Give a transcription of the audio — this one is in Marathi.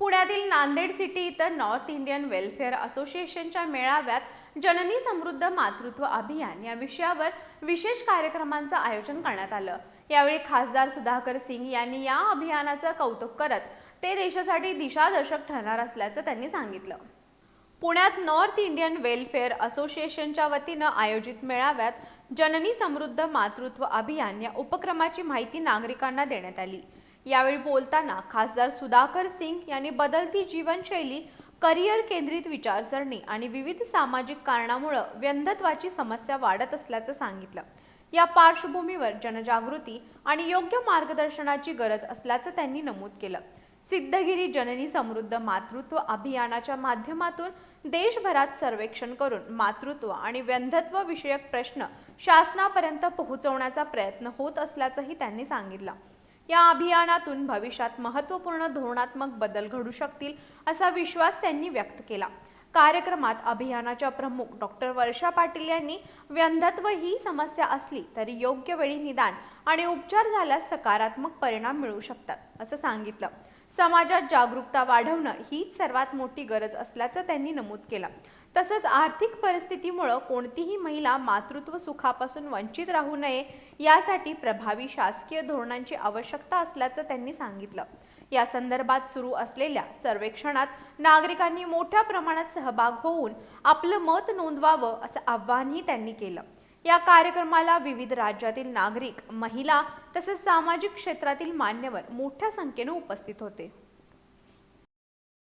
पुण्यातील नांदेड सिटी इथं नॉर्थ इंडियन वेलफेअर असोसिएशनच्या मेळाव्यात जननी समृद्ध मातृत्व अभियान या विषयावर विशेष कार्यक्रमांचं आयोजन करण्यात आलं। यावेळी खासदार सुधाकर सिंह यांनी या अभियानाचं कौतुक करत ते देशासाठी दिशादर्शक ठरणार असल्याचं त्यांनी सांगितलं। पुण्यात नॉर्थ इंडियन वेलफेअर असोसिएशनच्या वतीनं आयोजित मेळाव्यात जननी समृद्ध मातृत्व अभियान या उपक्रमाची माहिती नागरिकांना देण्यात आली। यावेळी बोलताना खासदार सुधाकर सिंह यांनी बदलती जीवनशैली, करिअर केंद्रित विचारसरणी आणि विविध सामाजिक कारणामुळे व्यंधत्वाची समस्या वाढत असल्याचं सांगितलं। या पार्श्वभूमीवर जनजागृती आणि योग्य मार्गदर्शनाची गरज असल्याचं त्यांनी नमूद केलं। सिद्धगिरी जननी समृद्ध मातृत्व अभियानाच्या माध्यमातून देशभरात सर्वेक्षण करून मातृत्व आणि व्यंधत्व विषयक प्रश्न शासनापर्यंत पोहोचवण्याचा प्रयत्न होत असल्याचंही त्यांनी सांगितलं। या अभियानातून भविष्यात महत्त्वपूर्ण धोरणात्मक बदल घडू शकतील असा विश्वास त्यांनी व्यक्त केला। कार्यक्रमात अभियानाच्या प्रमुख डॉक्टर वर्षा पाटील यांनी व्यंधत्व ही समस्या असली तरी योग्य वेळी निदान आणि उपचार झाल्यास सकारात्मक परिणाम मिळू शकतात असं सांगितलं। समाजात जागरूकता वाढवणं हीच सर्वात मोठी गरज असल्याचं त्यांनी नमूद केलं। तसंच आर्थिक परिस्थितीमुळे कोणतीही महिला मातृत्व सुखापासून वंचित राहू नये यासाठी प्रभावी शासकीय धोरणांची आवश्यकता असल्याचं त्यांनी सांगितलं। या संदर्भात सुरू असलेल्या सर्वेक्षणात नागरिकांनी मोठ्या प्रमाणात सहभाग होऊन आपलं मत नोंदवावं असं आवाहनही त्यांनी केलं। या कार्यक्रमाला विविध राज्यातील नागरिक, महिला तसेच सामाजिक क्षेत्रातील मान्यवर मोठ्या संख्येने उपस्थित होते।